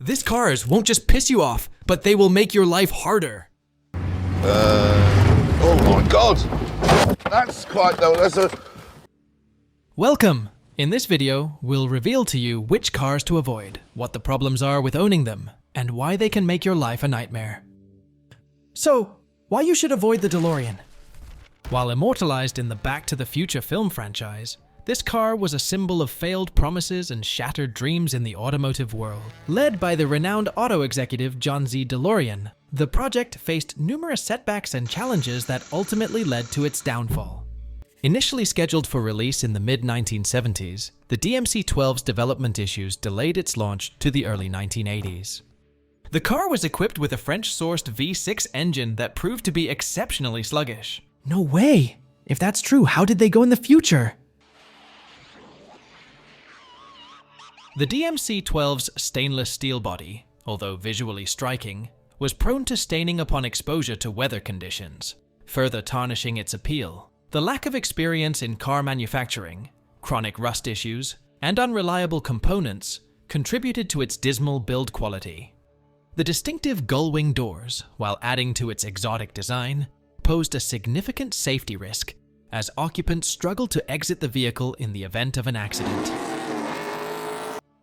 This cars won't just piss you off, but they will make your life harder. Oh my god! That's a... Welcome! In this video, we'll reveal to you which cars to avoid, what the problems are with owning them, and why they can make your life a nightmare. So, why you should avoid the DeLorean? While immortalized in the Back to the Future film franchise, this car was a symbol of failed promises and shattered dreams in the automotive world. Led by the renowned auto executive John Z. DeLorean, the project faced numerous setbacks and challenges that ultimately led to its downfall. Initially scheduled for release in the mid-1970s, the DMC-12's development issues delayed its launch to the early 1980s. The car was equipped with a French-sourced V6 engine that proved to be exceptionally sluggish. No way! If that's true, how did they go in the future? The DMC-12's stainless steel body, although visually striking, was prone to staining upon exposure to weather conditions, further tarnishing its appeal. The lack of experience in car manufacturing, chronic rust issues, and unreliable components contributed to its dismal build quality. The distinctive gull-wing doors, while adding to its exotic design, posed a significant safety risk as occupants struggled to exit the vehicle in the event of an accident.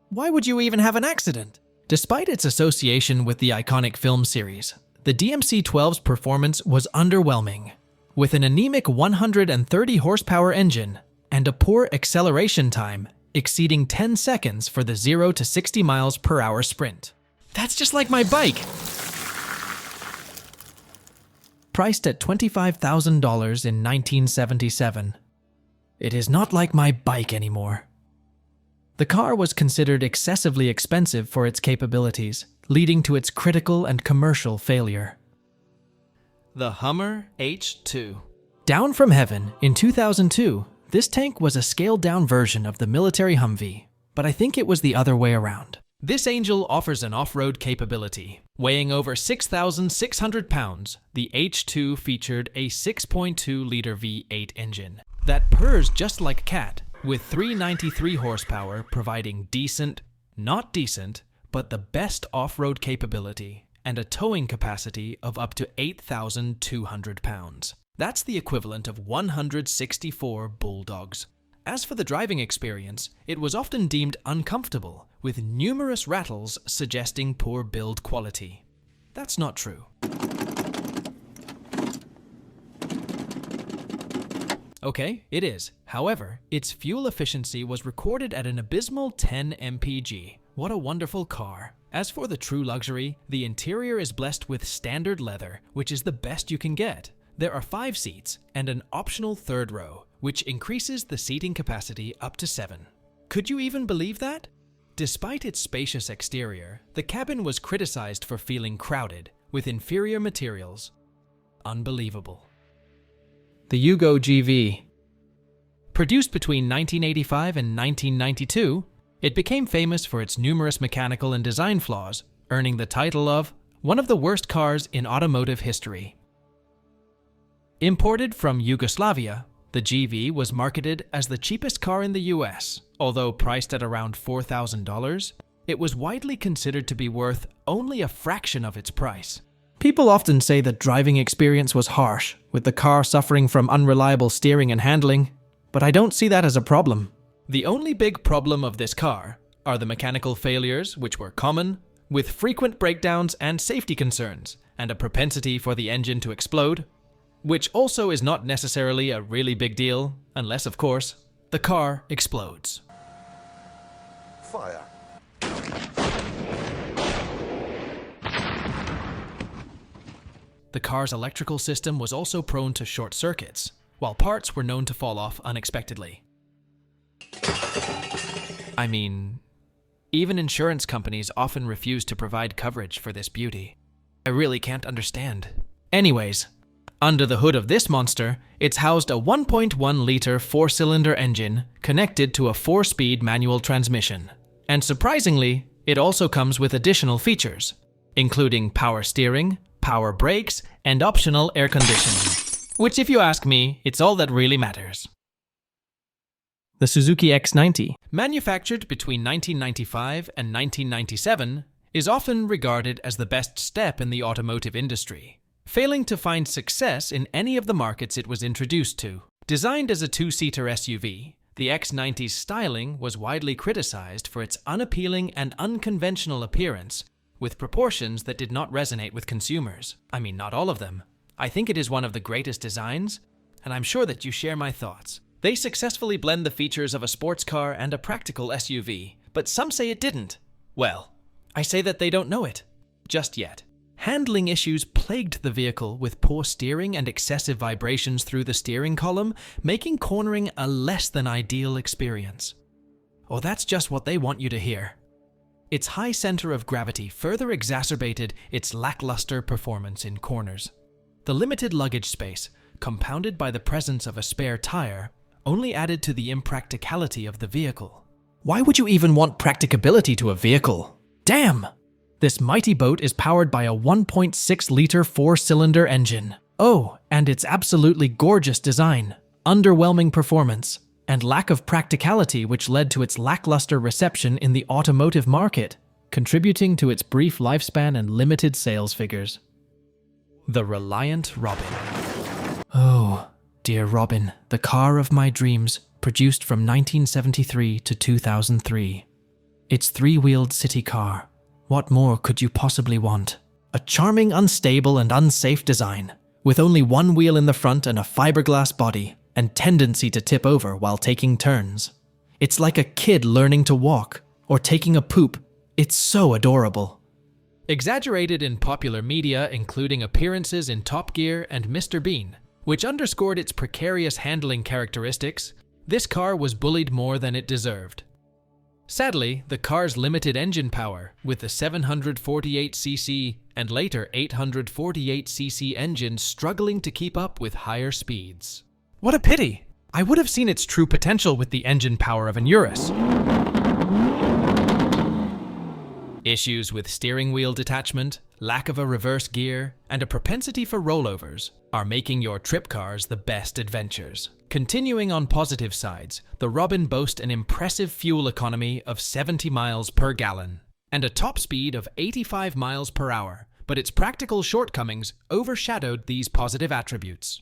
Why would you even have an accident? Despite its association with the iconic film series, the DMC-12's performance was underwhelming. With an anemic 130 horsepower engine and a poor acceleration time exceeding 10 seconds for the 0 to 60 miles per hour sprint. That's just like my bike! Priced at $25,000 in 1977. It is not like my bike anymore. The car was considered excessively expensive for its capabilities, leading to its critical and commercial failure. The Hummer H2. Down from heaven in 2002, this tank was a scaled-down version of the military Humvee, but I think it was the other way around. This angel offers an off-road capability. Weighing over 6,600 pounds, the H2 featured a 6.2-liter V8 engine that purrs just like a cat, with 393 horsepower providing not decent, but the best off-road capability, and a towing capacity of up to 8,200 pounds. That's the equivalent of 164 bulldogs. As for the driving experience, it was often deemed uncomfortable, with numerous rattles suggesting poor build quality. That's not true. Okay, it is. However, its fuel efficiency was recorded at an abysmal 10 mpg. What a wonderful car. As for the true luxury, the interior is blessed with standard leather, which is the best you can get. There are 5 seats and an optional third row, which increases the seating capacity up to 7. Could you even believe that? Despite its spacious exterior, the cabin was criticized for feeling crowded, with inferior materials. Unbelievable. The Yugo GV. Produced between 1985 and 1992, it became famous for its numerous mechanical and design flaws, earning the title of one of the worst cars in automotive history. Imported from Yugoslavia, the GV was marketed as the cheapest car in the US. Although priced at around $4,000, it was widely considered to be worth only a fraction of its price. People often say that driving experience was harsh, with the car suffering from unreliable steering and handling, but I don't see that as a problem. The only big problem of this car are the mechanical failures, which were common, with frequent breakdowns and safety concerns, and a propensity for the engine to explode, which also is not necessarily a really big deal, unless, of course, the car explodes. Fire. The car's electrical system was also prone to short circuits, while parts were known to fall off unexpectedly. I mean, even insurance companies often refuse to provide coverage for this beauty. I really can't understand. Anyways, under the hood of this monster, it's housed a 1.1-liter 4-cylinder engine connected to a 4-speed manual transmission. And surprisingly, it also comes with additional features, including power steering, power brakes, and optional air conditioning. Which, if you ask me, it's all that really matters. The Suzuki X90. Manufactured between 1995 and 1997, is often regarded as the best step in the automotive industry, failing to find success in any of the markets it was introduced to. Designed as a two-seater SUV, the X90's styling was widely criticized for its unappealing and unconventional appearance, with proportions that did not resonate with consumers. I mean, not all of them. I think it is one of the greatest designs, and I'm sure that you share my thoughts. They successfully blend the features of a sports car and a practical SUV, but some say it didn't. Well, I say that they don't know it. Just yet. Handling issues plagued the vehicle with poor steering and excessive vibrations through the steering column, making cornering a less than ideal experience. Or that's just what they want you to hear. Its high center of gravity further exacerbated its lackluster performance in corners. The limited luggage space, compounded by the presence of a spare tire, only added to the impracticality of the vehicle. Why would you even want practicability to a vehicle? Damn! This mighty boat is powered by a 1.6-liter four-cylinder engine. Oh, and its absolutely gorgeous design, underwhelming performance, and lack of practicality which led to its lackluster reception in the automotive market, contributing to its brief lifespan and limited sales figures. The Reliant Robin. Oh, dear Robin, the car of my dreams, produced from 1973 to 2003. Its three-wheeled city car. What more could you possibly want? A charming, unstable, and unsafe design, with only one wheel in the front and a fiberglass body, and tendency to tip over while taking turns. It's like a kid learning to walk, or taking a poop. It's so adorable. Exaggerated in popular media, including appearances in Top Gear and Mr. Bean, which underscored its precarious handling characteristics, this car was bullied more than it deserved. Sadly, the car's limited engine power, with the 748cc and later 848cc engine struggling to keep up with higher speeds. What a pity! I would have seen its true potential with the engine power of an Urus. Issues with steering wheel detachment, lack of a reverse gear, and a propensity for rollovers are making your trip cars the best adventures. Continuing on positive sides, the Robin boasts an impressive fuel economy of 70 miles per gallon and a top speed of 85 miles per hour, but its practical shortcomings overshadowed these positive attributes.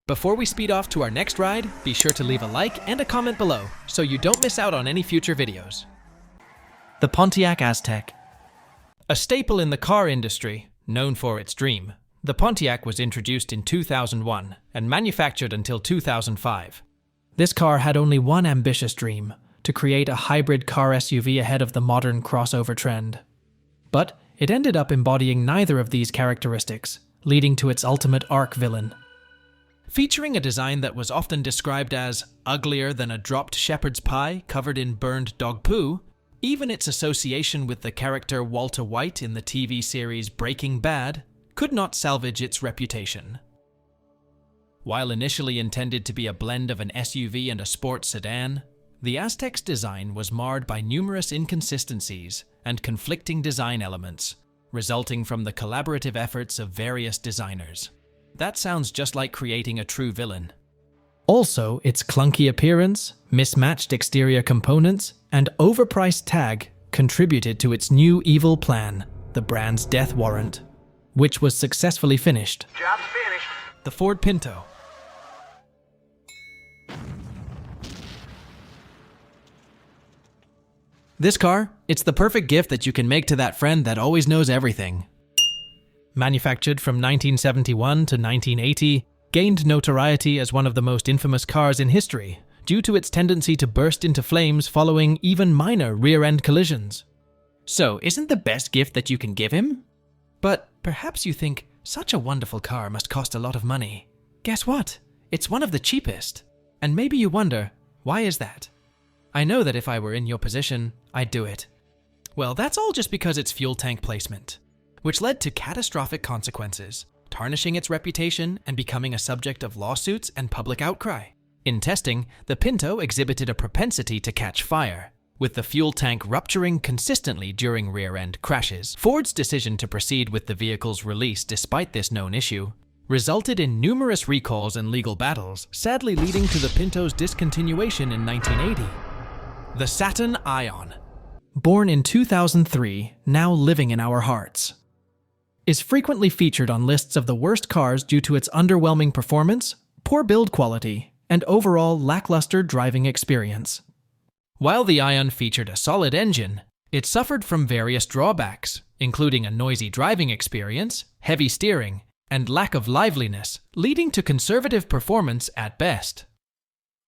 Before we speed off to our next ride, be sure to leave a like and a comment below so you don't miss out on any future videos. The Pontiac Aztec. A staple in the car industry, known for its dream, the Pontiac was introduced in 2001 and manufactured until 2005. This car had only one ambitious dream, to create a hybrid car SUV ahead of the modern crossover trend. But it ended up embodying neither of these characteristics, leading to its ultimate arch villain. Featuring a design that was often described as uglier than a dropped shepherd's pie covered in burned dog poo, even its association with the character Walter White in the TV series Breaking Bad could not salvage its reputation. While initially intended to be a blend of an SUV and a sports sedan, the Aztec's design was marred by numerous inconsistencies and conflicting design elements, resulting from the collaborative efforts of various designers. That sounds just like creating a true villain. Also, its clunky appearance, mismatched exterior components, and overpriced tag contributed to its new evil plan, the brand's death warrant, which was successfully finished. Job's finished. The Ford Pinto. This car, it's the perfect gift that you can make to that friend that always knows everything. Manufactured from 1971 to 1980, gained notoriety as one of the most infamous cars in history due to its tendency to burst into flames following even minor rear-end collisions. So, isn't the best gift that you can give him? But perhaps you think, such a wonderful car must cost a lot of money. Guess what? It's one of the cheapest. And maybe you wonder, why is that? I know that if I were in your position, I'd do it. Well, that's all just because it's fuel tank placement, which led to catastrophic consequences, tarnishing its reputation and becoming a subject of lawsuits and public outcry. In testing, the Pinto exhibited a propensity to catch fire, with the fuel tank rupturing consistently during rear-end crashes. Ford's decision to proceed with the vehicle's release despite this known issue resulted in numerous recalls and legal battles, sadly leading to the Pinto's discontinuation in 1980. The Saturn Ion. born in 2003, now living in our hearts, is frequently featured on lists of the worst cars due to its underwhelming performance, poor build quality, and overall lackluster driving experience. While the Ion featured a solid engine, it suffered from various drawbacks, including a noisy driving experience, heavy steering, and lack of liveliness, leading to conservative performance at best.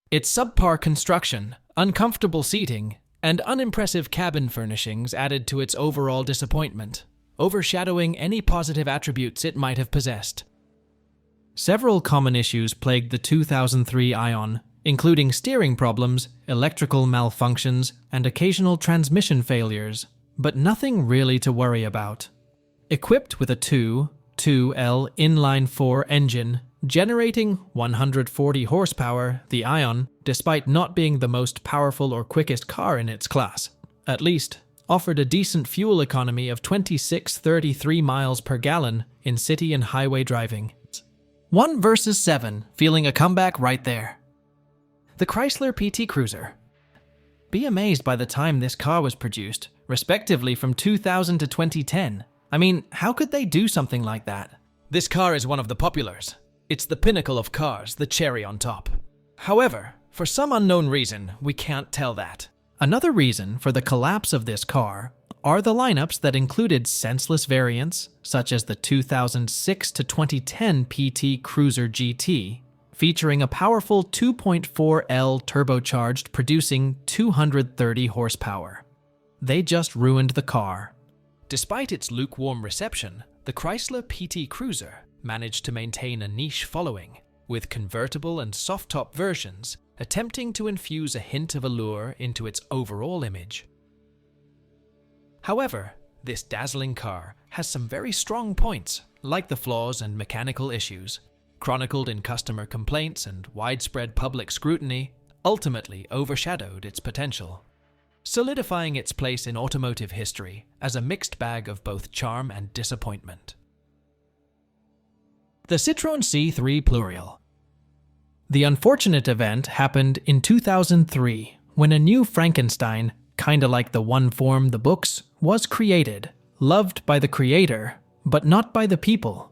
Its subpar construction, uncomfortable seating, and unimpressive cabin furnishings added to its overall disappointment, overshadowing any positive attributes it might have possessed. Several common issues plagued the 2003 Ion, including steering problems, electrical malfunctions, and occasional transmission failures, but nothing really to worry about. Equipped with a 2.2L inline-4 engine, generating 140 horsepower, the Ion, despite not being the most powerful or quickest car in its class, at least, offered a decent fuel economy of 26.33 miles per gallon in city and highway driving. 1 versus 7, feeling a comeback right there. The Chrysler PT Cruiser. Be amazed by the time this car was produced, respectively from 2000 to 2010. I mean, how could they do something like that? This car is one of the populars. It's the pinnacle of cars, the cherry on top. However, for some unknown reason, we can't tell that. Another reason for the collapse of this car are the lineups that included senseless variants, such as the 2006 to 2010 PT Cruiser GT, featuring a powerful 2.4L turbocharged producing 230 horsepower. They just ruined the car. Despite its lukewarm reception, the Chrysler PT Cruiser managed to maintain a niche following, with convertible and soft-top versions attempting to infuse a hint of allure into its overall image. However, this dazzling car has some very strong points, like the flaws and mechanical issues, chronicled in customer complaints and widespread public scrutiny, ultimately overshadowed its potential, solidifying its place in automotive history as a mixed bag of both charm and disappointment. The Citron C3 Plurial. The unfortunate event happened in 2003 when a new Frankenstein, kinda like the one from the books, was created, loved by the creator, but not by the people.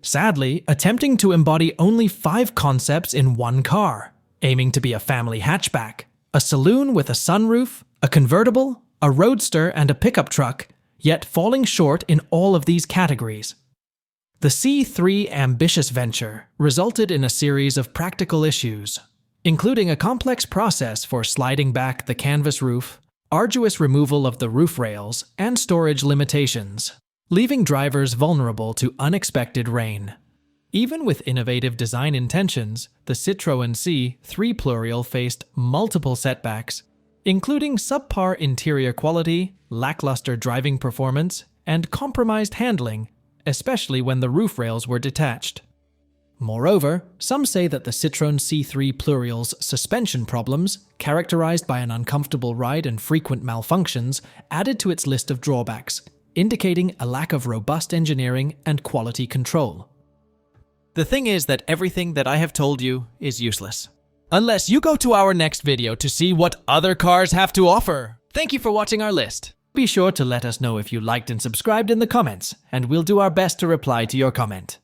Sadly, attempting to embody only 5 concepts in one car, aiming to be a family hatchback, a saloon with a sunroof, a convertible, a roadster, and a pickup truck, yet falling short in all of these categories. The C3 ambitious venture resulted in a series of practical issues, including a complex process for sliding back the canvas roof, arduous removal of the roof rails, and storage limitations, leaving drivers vulnerable to unexpected rain. Even with innovative design intentions, the Citroën C3 Plurial faced multiple setbacks, including subpar interior quality, lackluster driving performance, and compromised handling, especially when the roof rails were detached. Moreover, some say that the Citroën C3 Plurial's suspension problems, characterized by an uncomfortable ride and frequent malfunctions, added to its list of drawbacks, indicating a lack of robust engineering and quality control. The thing is that everything that I have told you is useless, unless you go to our next video to see what other cars have to offer. Thank you for watching our list. Be sure to let us know if you liked and subscribed in the comments, and we'll do our best to reply to your comment.